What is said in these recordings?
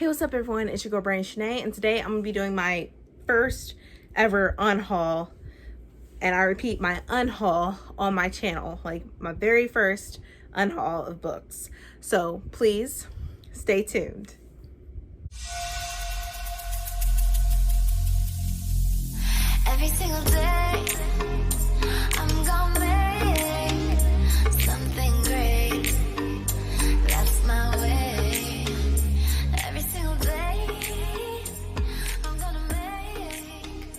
Hey, what's up everyone? It's your girl Brand Shanae, and today I'm gonna be doing my first ever unhaul, and I repeat, my unhaul on my channel, like my very first unhaul of books. So please stay tuned. Every single day, I'm gonna make something great. That's my way. Every single day, I'm gonna make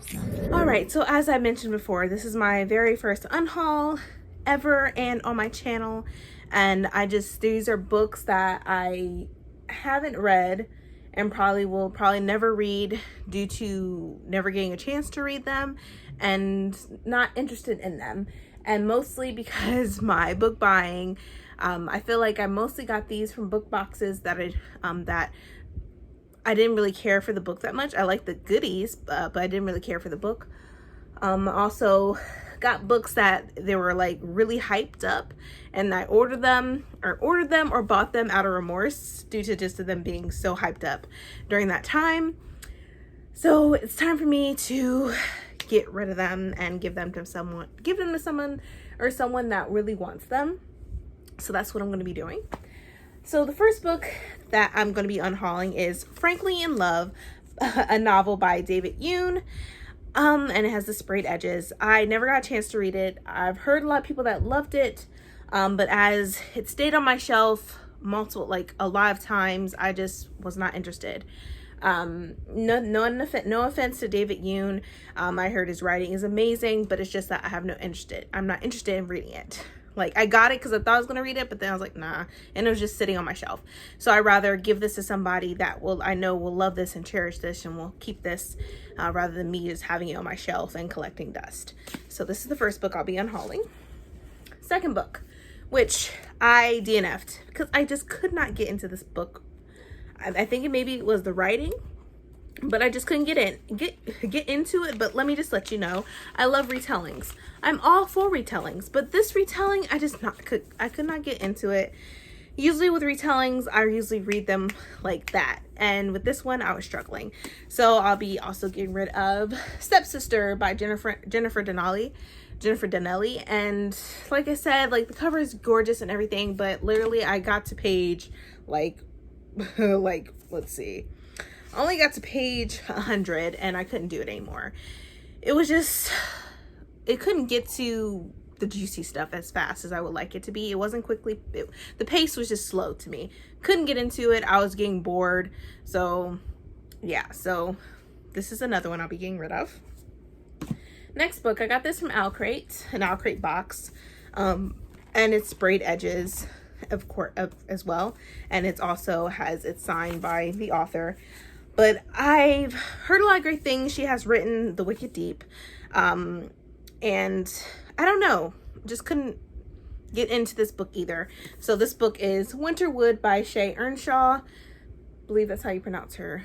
something. All right, so as I mentioned before, this is my very first unhaul ever and on my channel, and these are books that I haven't read and will never read due to never getting a chance to read them and not interested in them, and mostly because my book buying, I feel like I mostly got these from book boxes that I didn't really care for the book that much. I like the goodies, but I didn't really care for the book. Also got books that they were like really hyped up, and I ordered them or bought them out of remorse due to just them being so hyped up during that time. So it's time for me to get rid of them and give them to someone that really wants them. So that's what I'm going to be doing. So the first book that I'm going to be unhauling is Frankly in Love, a novel by David Yoon. And it has the sprayed edges. I never got a chance to read it. I've heard a lot of people that loved it, but as it stayed on my shelf a lot of times, I just was not interested. No offense to David Yoon. I heard his writing is amazing, but it's just that I'm not interested in reading it. Like, I got it because I thought I was going to read it, but then I was like, nah. And it was just sitting on my shelf. So I'd rather give this to somebody that I know will love this and cherish this and will keep this, rather than me just having it on my shelf and collecting dust. So this is the first book I'll be unhauling. Second book, which I DNF'd because I just could not get into this book. I think maybe it was the writing, but I just couldn't get into it. But let me just let you know, I love retellings. I'm all for retellings, but this retelling, I could not get into it. Usually with retellings, I usually read them like that, and with this one, I was struggling. So I'll be also getting rid of Stepsister by Jennifer Donnelly. And like I said, like, the cover is gorgeous and everything, but literally I got to page let's see, I only got to page 100 and I couldn't do it anymore. It couldn't get to the juicy stuff as fast as I would like it to be. It wasn't the pace was just slow to me. Couldn't get into it. I was getting bored. So yeah, so this is another one I'll be getting rid of. Next book, I got this from an Crate box, and it's sprayed edges, of course, as well, and it's signed by the author. But I've heard a lot of great things. She has written The Wicked Deep, and I don't know, just couldn't get into this book either. So this book is Winterwood by Shay Earnshaw. I believe that's how you pronounce her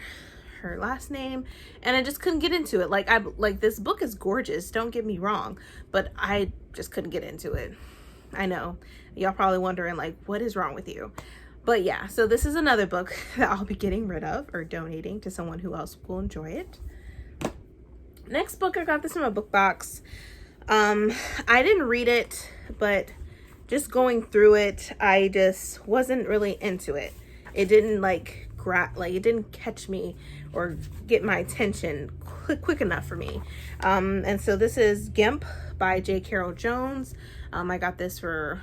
last name, and I just couldn't get into it. This book is gorgeous, don't get me wrong, but I just couldn't get into it. I know y'all probably wondering, like, what is wrong with you? But yeah, so this is another book that I'll be getting rid of or donating to someone who else will enjoy it. Next book, I got this from a book box. I didn't read it, but just going through it, I just wasn't really into it. It didn't it didn't catch me or get my attention quick enough for me. And so this is Gimp by J. Carol Jones. I got this from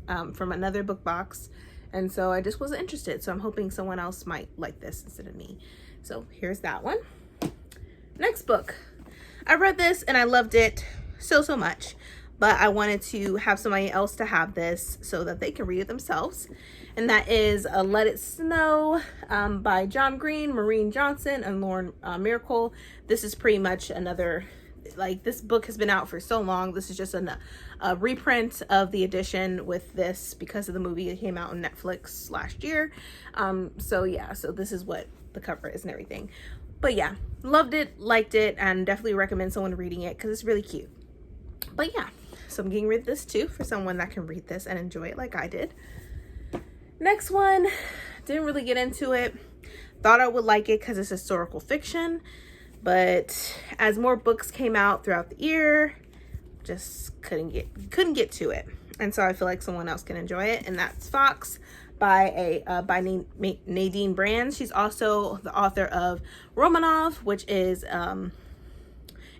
another book box, and so I just wasn't interested. So I'm hoping someone else might like this instead of me. So here's that one. Next book. I read this and I loved it so much, but I wanted to have somebody else to have this so that they can read it themselves. And that is Let It Snow by John Green, Maureen Johnson, and Lauren Miracle. This is pretty much another, this book has been out for so long. This is just a reprint of the edition with this because of the movie that came out on Netflix last year. So yeah, so this is what the cover is and everything. But yeah, loved it, liked it, and definitely recommend someone reading it because it's really cute. But yeah, so I'm getting rid of this too for someone that can read this and enjoy it like I did. Next one, didn't really get into it. Thought I would like it because it's historical fiction, but as more books came out throughout the year, just couldn't get to it. And so I feel like someone else can enjoy it, and that's Fox by Nadine Brand. She's also the author of Romanov, which is an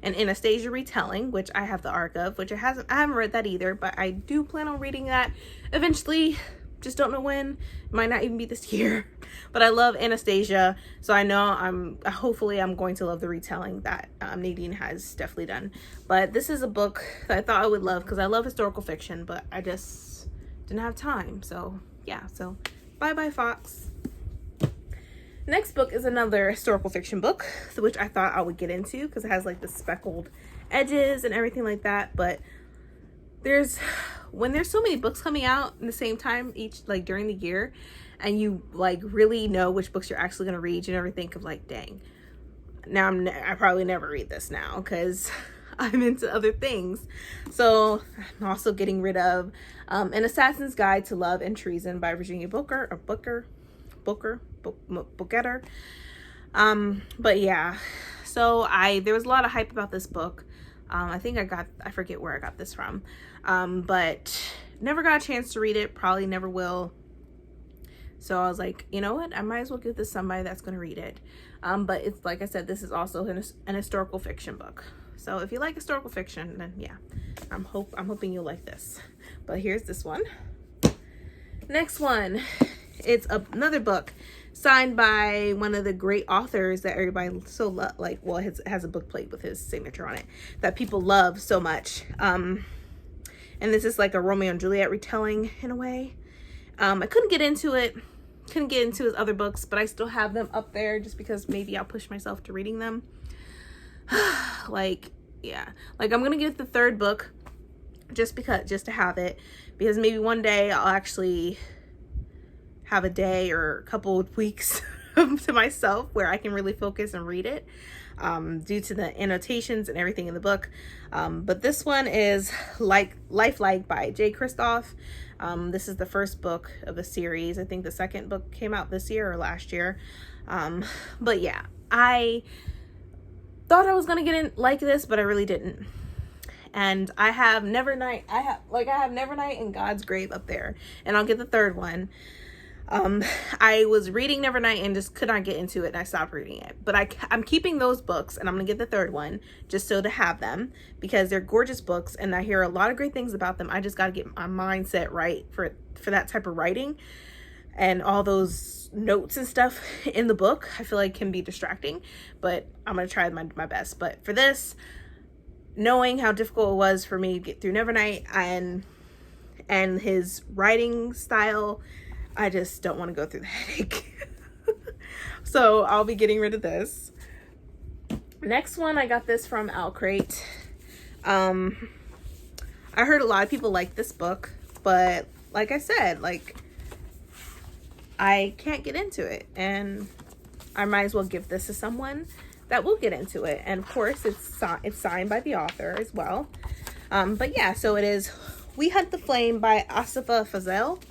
Anastasia retelling, which I have the arc of, which I haven't read that either, but I do plan on reading that eventually. Just don't know when. It might not even be this year. But I love Anastasia, so I know hopefully I'm going to love the retelling that Nadine has definitely done. But this is a book that I thought I would love because I love historical fiction, but I just didn't have time. So yeah, so bye Fox. Next book is another historical fiction book, which I thought I would get into because it has like the speckled edges and everything like that. But when there's so many books coming out in the same time during the year, and you like really know which books you're actually going to read, you never think of like, dang, now I probably never read this now because I'm into other things. So I'm also getting rid of An Assassin's Guide to Love and Treason by Virginia Booker. But yeah, so there was a lot of hype about this book. I forget where I got this from, but never got a chance to read it, probably never will. So I was like, you know what, I might as well give this somebody that's going to read it. But it's like I said, this is also an historical fiction book. So if you like historical fiction, then yeah, I'm hoping you'll like this. But here's this one. Next one, it's another book signed by one of the great authors that everybody has a book plate with his signature on it that people love so much. And this is like a Romeo and Juliet retelling in a way. I couldn't get into his other books, but I still have them up there just because maybe I'll push myself to reading them. Yeah, I'm gonna get the third book just to have it, because maybe one day I'll actually have a day or a couple of weeks to myself where I can really focus and read it, due to the annotations and everything in the book. But this one is Lifelike by Jay Kristoff. This is the first book of a series. I think the second book came out this year or last year. But yeah, I thought I was gonna get in like this, but I really didn't. And I have Nevernight. I have Nevernight and God's Grave up there, and I'll get the third one. I was reading Nevernight and just could not get into it, and I stopped reading it. But I'm keeping those books, and I'm gonna get the third one just so to have them, because they're gorgeous books and I hear a lot of great things about them. I just got to get my mindset right for that type of writing, and all those notes and stuff in the book I feel like can be distracting, but I'm gonna try my best. But for this, knowing how difficult it was for me to get through Nevernight and his writing style, I just don't want to go through the headache. So I'll be getting rid of this. Next one, I got this from Crate. I heard a lot of people like this book, but like I said, I can't get into it, and I might as well give this to someone that will get into it. And of course, it's signed by the author as well. But yeah, so it is We Hunt the Flame by Asifa Fazel.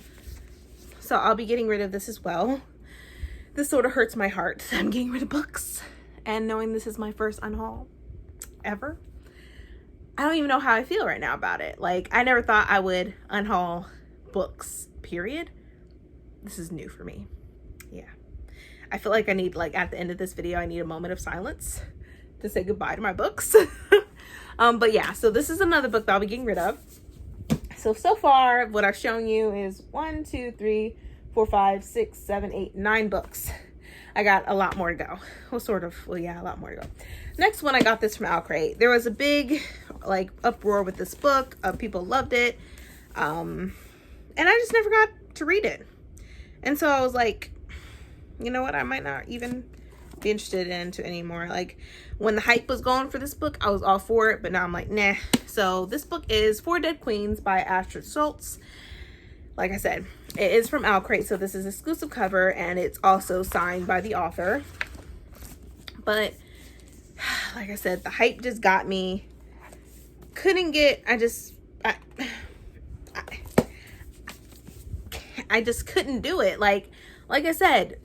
So I'll be getting rid of this as well. This sort of hurts my heart that I'm getting rid of books, and knowing this is my first unhaul ever. I don't even know how I feel right now about it. I never thought I would unhaul books, period. This is new for me. Yeah. I feel like I need, at the end of this video, I need a moment of silence to say goodbye to my books. But yeah, so this is another book that I'll be getting rid of. So far, what I've shown you is 1, 2, 3, 4, 5, 6, 7, 8, 9 books. I got a lot more to go. A lot more to go. Next one, I got this from Crate. There was a big, uproar with this book. People loved it. And I just never got to read it. And so I was like, you know what? I might not even be interested into anymore. When the hype was going for this book, I was all for it, but now I'm like, nah. So this book is Four Dead Queens by Astrid Schultz. Like I said, it is from Crate, so this is exclusive cover, and it's also signed by the author. But like I said, the hype just got me. I just couldn't do it. Like I said,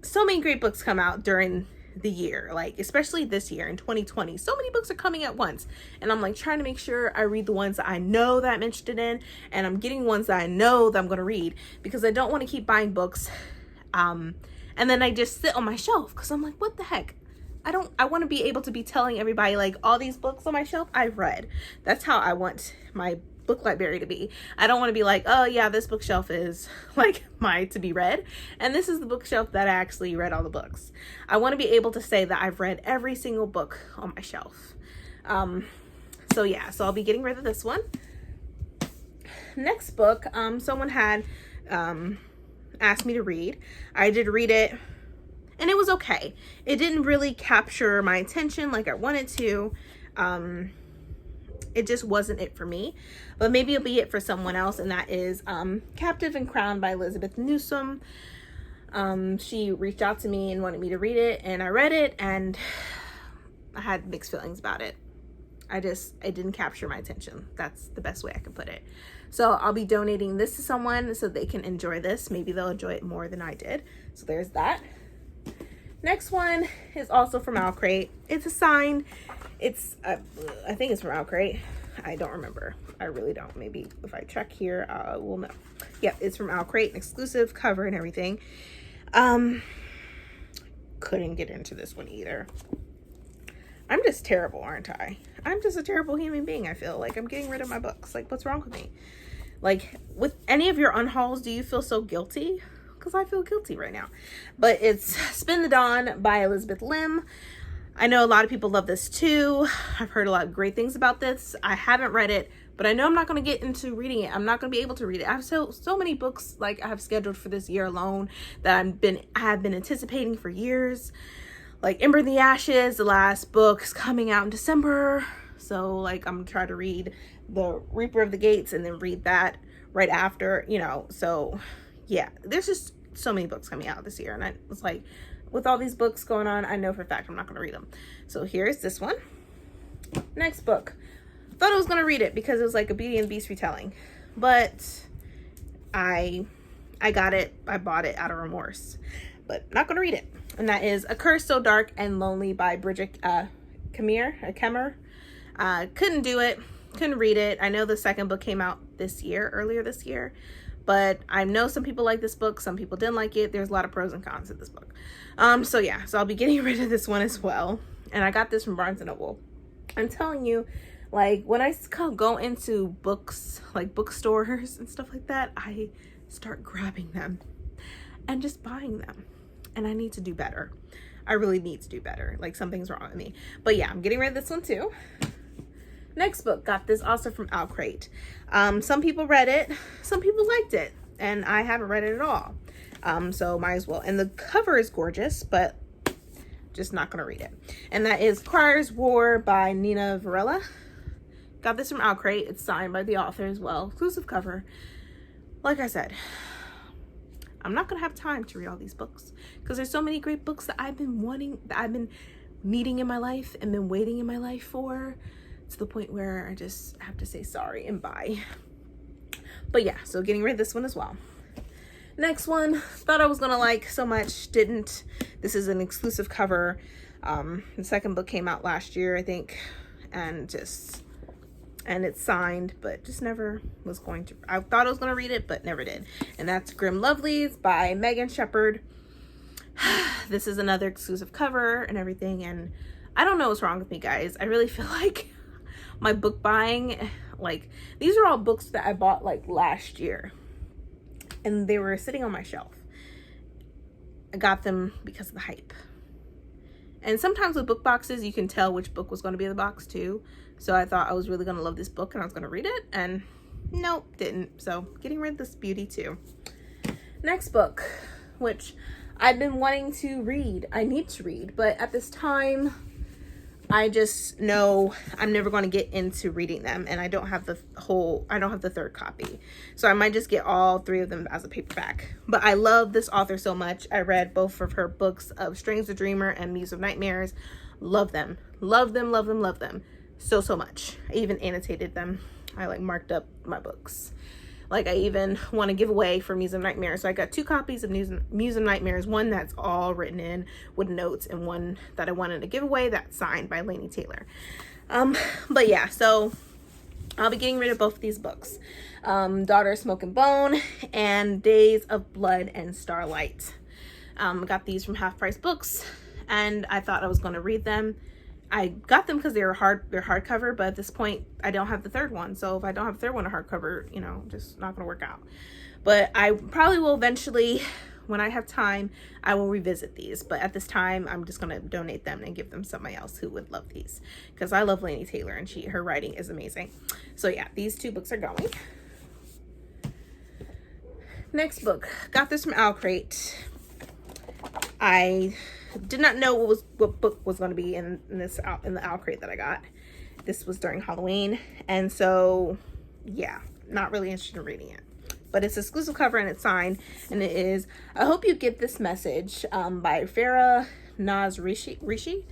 so many great books come out during the year, like especially this year in 2020. So many books are coming at once, and I'm like trying to make sure I read the ones that I know that I'm interested in, and I'm getting ones that I know that I'm going to read, because I don't want to keep buying books and then I just sit on my shelf, because I'm like, what the heck, I want to be able to be telling everybody like, all these books on my shelf I've read. That's how I want my book library to be. I don't want to be like, oh yeah, this bookshelf is like my to be read, and this is the bookshelf that I actually read all the books. I want to be able to say that I've read every single book on my shelf. So yeah, so I'll be getting rid of this one. Next book, someone had asked me to read. I did read it, and it was okay. It didn't really capture my attention like I wanted to. It just wasn't it for me, but maybe it'll be it for someone else, and that is Captive and Crowned by Elizabeth Newsom. She reached out to me and wanted me to read it, and I read it, and I had mixed feelings about it. It didn't capture my attention. That's the best way I can put it. So I'll be donating this to someone so they can enjoy this. Maybe they'll enjoy it more than I did. So there's that. Next one is also from Owlcrate. It's a signed. It's I think it's from Owlcrate. I don't remember. I really don't. Maybe if I check here, we'll know. Yep, it's from Owlcrate, an exclusive cover and everything. Couldn't get into this one either. I'm just terrible, aren't I? I'm just a terrible human being. I feel like I'm getting rid of my books. Like, what's wrong with me? Like, with any of your unhauls, do you feel so guilty? Because I feel guilty right now. But it's Spin the Dawn by Elizabeth Lim. I know a lot of people love this too. I've heard a lot of great things about this. I haven't read it, but I know I'm not going to get into reading it. I'm not going to be able to read it. I have so many books like I have scheduled for this year alone that I have been anticipating for years. Like Ember in the Ashes, the last book is coming out in December. So like I'm going to try to read The Reaper of the Gates and then read that right after, you know. So yeah, there's just so many books coming out this year, and I was like, with all these books going on, I know for a fact I'm not going to read them. So here's this one. Next book. Thought I was going to read it because it was like a Beauty and the Beast retelling. But I got it. I bought it out of remorse. But not going to read it. And that is A Curse So Dark and Lonely by Bridget Kemmer. Couldn't do it. Couldn't read it. I know the second book came out earlier this year. But I know some people like this book. Some people didn't like it. There's a lot of pros and cons to this book. So yeah, so I'll be getting rid of this one as well. And I got this from Barnes & Noble. I'm telling you, like when I go into books, like bookstores and stuff like that, I start grabbing them and just buying them. And I need to do better. I really need to do better. Like something's wrong with me. But yeah, I'm getting rid of this one too. Next book, got this also from Owlcrate. Some people read it, some people liked it, and I haven't read it at all. So might as well. And the cover is gorgeous, but just not gonna read it. And that is Crier's War by Nina Varela. Got this from Owlcrate. It's signed by the author as well. Exclusive cover. Like I said, I'm not gonna have time to read all these books because there's so many great books that I've been needing in my life and been waiting in my life for, to the point where I just have to say sorry and bye. But yeah, so getting rid of this one as well. Next one, thought I was gonna like so much, didn't. This is an exclusive cover. The second book came out last year, I think, and it's signed, but just never was going to. I thought I was gonna read it, but never did. And that's Grim Lovelies by Megan Shepherd. This is another exclusive cover and everything, and I don't know what's wrong with me, guys. I really feel like my book buying, like these are all books that I bought like last year and they were sitting on my shelf. I got them because of the hype. And sometimes with book boxes, you can tell which book was going to be in the box too. So I thought I was really going to love this book and I was going to read it, and nope, didn't. So getting rid of this beauty too. Next book, which I've been wanting to read. I need to read, but at this time, I just know I'm never going to get into reading them, and I don't have the third copy. So I might just get all three of them as a paperback. But I love this author so much. I read both of her books of Strange the Dreamer and Muse of Nightmares. Love them. Love them, love them, love them. So much. I even annotated them. I like marked up my books. Like, I even want to give away for Muse of Nightmares. So I got 2 copies of Muse of Nightmares, one that's all written in with notes, and one that I wanted to give away that's signed by Laini Taylor. But yeah, so I'll be getting rid of both of these books. Daughter of Smoke and Bone and Days of Blood and Starlight. Got these from Half Price Books, and I thought I was going to read them. I got them because they're hardcover, but at this point I don't have the third one. So if I don't have the third one, a hardcover, you know, just not going to work out. But I probably will eventually, when I have time, I will revisit these. But at this time, I'm just going to donate them and give them to somebody else who would love these, because I love Laini Taylor and her writing is amazing. So yeah, these 2 books are going. Next book, got this from Owl Crate. I did not know what book was going to be in the Owl Crate that I got. This was during Halloween, and so yeah, not really interested in reading it. But it's exclusive cover and it's signed, and it is I Hope You Get This Message by Farah Naz Rishi.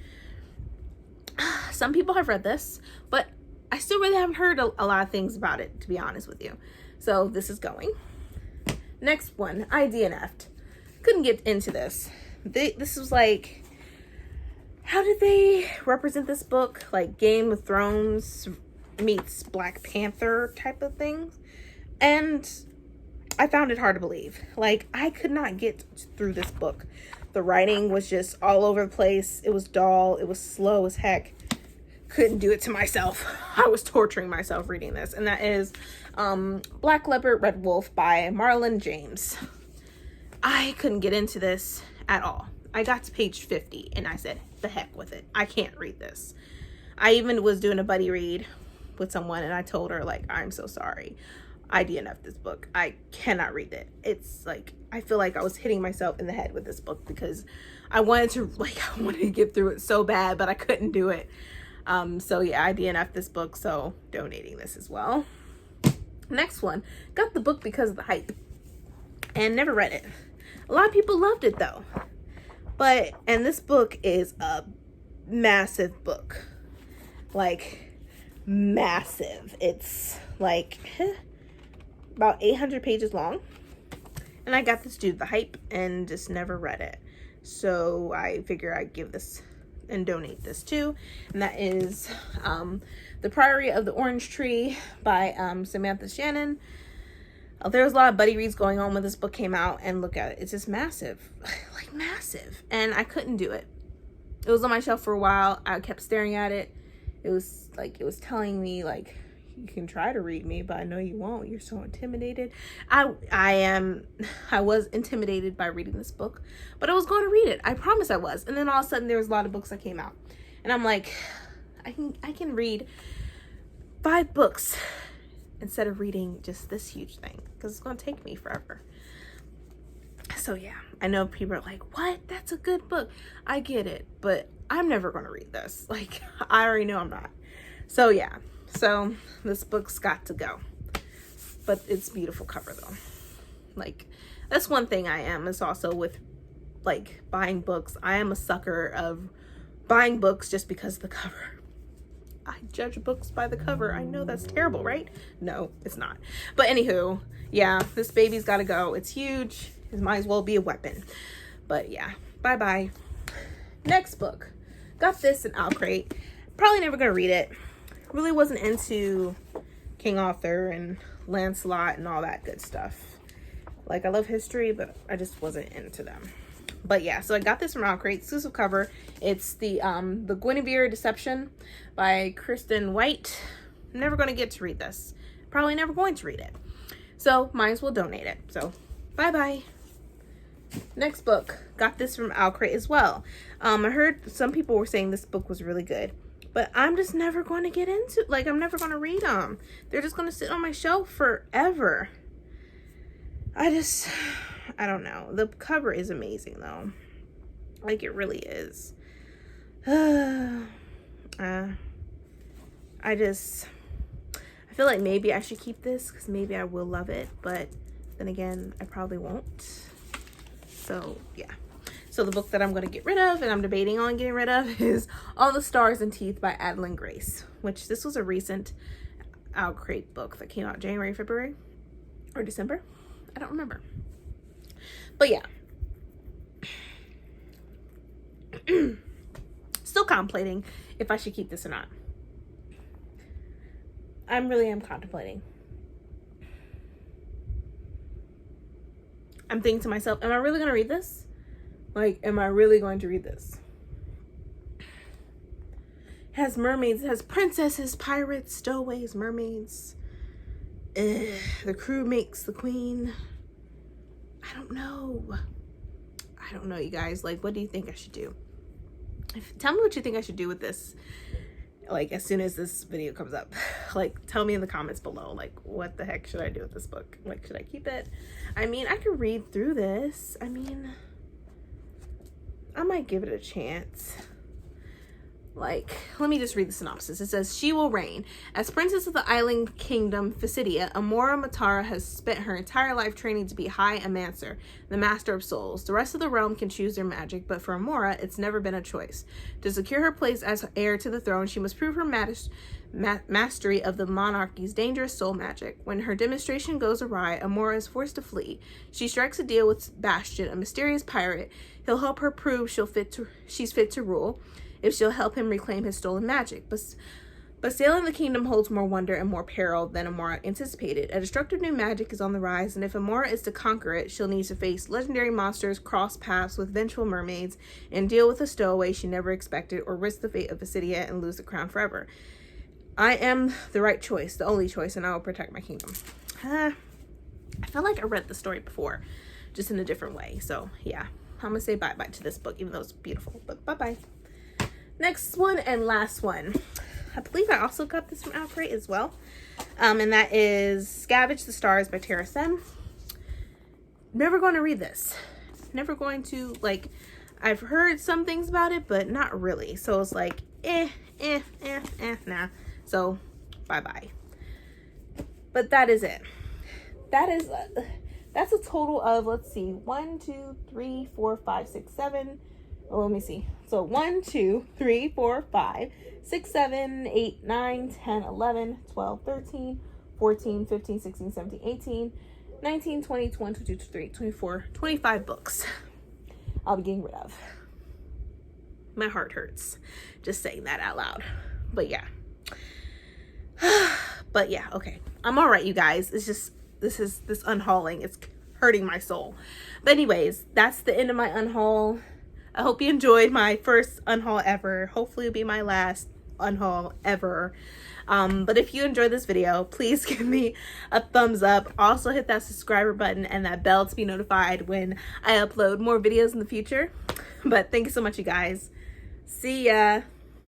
Some people have read this, but I still really haven't heard a lot of things about it, to be honest with you. So this is going. Next one, I DNF'd. Couldn't get into this. This was like, how did they represent this book? Like Game of Thrones meets Black Panther type of things. And I found it hard to believe. Like, I could not get through this book. The writing was just all over the place. It was dull. It was slow as heck. Couldn't do it to myself. I was torturing myself reading this. And that is Black Leopard, Red Wolf by Marlon James. I couldn't get into this at all. I got to page 50 and I said, the heck with it. I can't read this. I even was doing a buddy read with someone and I told her, like, I'm so sorry. I DNF'd this book. I cannot read it. It's like, I feel like I was hitting myself in the head with this book because I wanted to get through it so bad, but I couldn't do it. So yeah, I DNF'd this book, so donating this as well. Next one, got the book because of the hype and never read it. A lot of people loved it though. And this book is a massive book. Like, massive. It's like about 800 pages long. And I got this due to the hype and just never read it. So I figure I'd give this and donate this too. And that is The Priory of the Orange Tree by Samantha Shannon. There was a lot of buddy reads going on when this book came out, and look at it. It's just massive. Like, massive. And I couldn't do it. It was on my shelf for a while. I kept staring at it. It was telling me, like, you can try to read me, but I know you won't. You're so intimidated. I was intimidated by reading this book, but I was going to read it. I promise I was. And then all of a sudden there was a lot of books that came out. And I'm like, I can read 5 books instead of reading just this huge thing, because it's going to take me forever. So yeah, I know people are like, what? That's a good book. I get it, but I'm never going to read this. Like, I already know I'm not. So yeah, so this book's got to go. But it's beautiful cover though. Like, that's one thing I am, is also with like buying books. I am a sucker of buying books just because of the cover. I judge books by the cover. I know that's terrible, right? No, it's not. But anywho, yeah, this baby's got to go. It's huge. It might as well be a weapon. But yeah, bye-bye. Next book. Got this in Owl Crate. Probably never going to read it. Really wasn't into King Arthur and Lancelot and all that good stuff. Like, I love history, but I just wasn't into them. But yeah, so I got this from Owl Crate, exclusive cover. It's the Guinevere Deception by Kristen White. I'm never going to get to read this. Probably never going to read it. So might as well donate it. So bye-bye. Next book. Got this from Owl Crate as well. I heard some people were saying this book was really good. But I'm just never going to get into, like, I'm never going to read them. They're just going to sit on my shelf forever. I don't know. The cover is amazing though. Like, it really is. I feel like maybe I should keep this because maybe I will love it, but then again, I probably won't. So yeah. So the book that I'm going to get rid of, and I'm debating on getting rid of, is All the Stars and Teeth by Adeline Grace, which this was a recent Owl Crate book that came out January, February. or December. I don't remember. But yeah. Still contemplating if I should keep this or not. I really am contemplating. I'm thinking to myself, am I really going to read this? Like, am I really going to read this? It has mermaids, it has princesses, pirates, stowaways, mermaids. The crew makes the queen. I don't know. I don't know, you guys. Like, what do you think I should do? Tell me what you think I should do with this. Like, as soon as this video comes up. Like, tell me in the comments below. Like, what the heck should I do with this book? Like, should I keep it? I mean, I could read through this. I mean, I might give it a chance. Like, let me just read the synopsis. It says, she will reign. As princess of the island kingdom Fissidia, Amora Matara has spent her entire life training to be High Amancer, the master of souls. The rest of the realm can choose their magic, but for Amora, it's never been a choice. To secure her place as heir to the throne, she must prove her mastery of the monarchy's dangerous soul magic. When her demonstration goes awry, Amora is forced to flee. She strikes a deal with Bastion, a mysterious pirate. He'll help her prove she's fit to rule, if she'll help him reclaim his stolen magic. But sailing the kingdom holds more wonder and more peril than Amora anticipated. A destructive new magic is on the rise, and if Amora is to conquer it, she'll need to face legendary monsters, cross paths with vengeful mermaids, and deal with a stowaway she never expected, or risk the fate of Fissidia and lose the crown forever. I am the right choice, the only choice, and I will protect my kingdom. I feel like I read the story before, just in a different way. So yeah, I'm gonna say bye-bye to this book, even though it's beautiful, but bye-bye. Next one and last one. I believe I also got this from Outbreak as well. And that is Scavenge the Stars by Tara Sem. Never going to read this. Never going to, like, I've heard some things about it, but not really. So it's like, nah. So, bye-bye. But that is it. That's a total of, let's see, 1, 2, 3, 4, 5, 6, 7. Oh, let me see. So 1, 2, 3, 4, 5, 6, 7, 8, 9, 10, 11, 12, 13, 14, 15, 16, 17, 18, 19, 20, 21, 22, 23, 24, 25 books I'll be getting rid of. My heart hurts just saying that out loud. But yeah. But yeah, okay. I'm all right, you guys. It's just, this unhauling. It's hurting my soul. But anyways, that's the end of my unhaul. I hope you enjoyed my first unhaul ever. Hopefully it'll be my last unhaul ever. But if you enjoyed this video, please give me a thumbs up. Also hit that subscriber button and that bell to be notified when I upload more videos in the future. But thank you so much, you guys. See ya.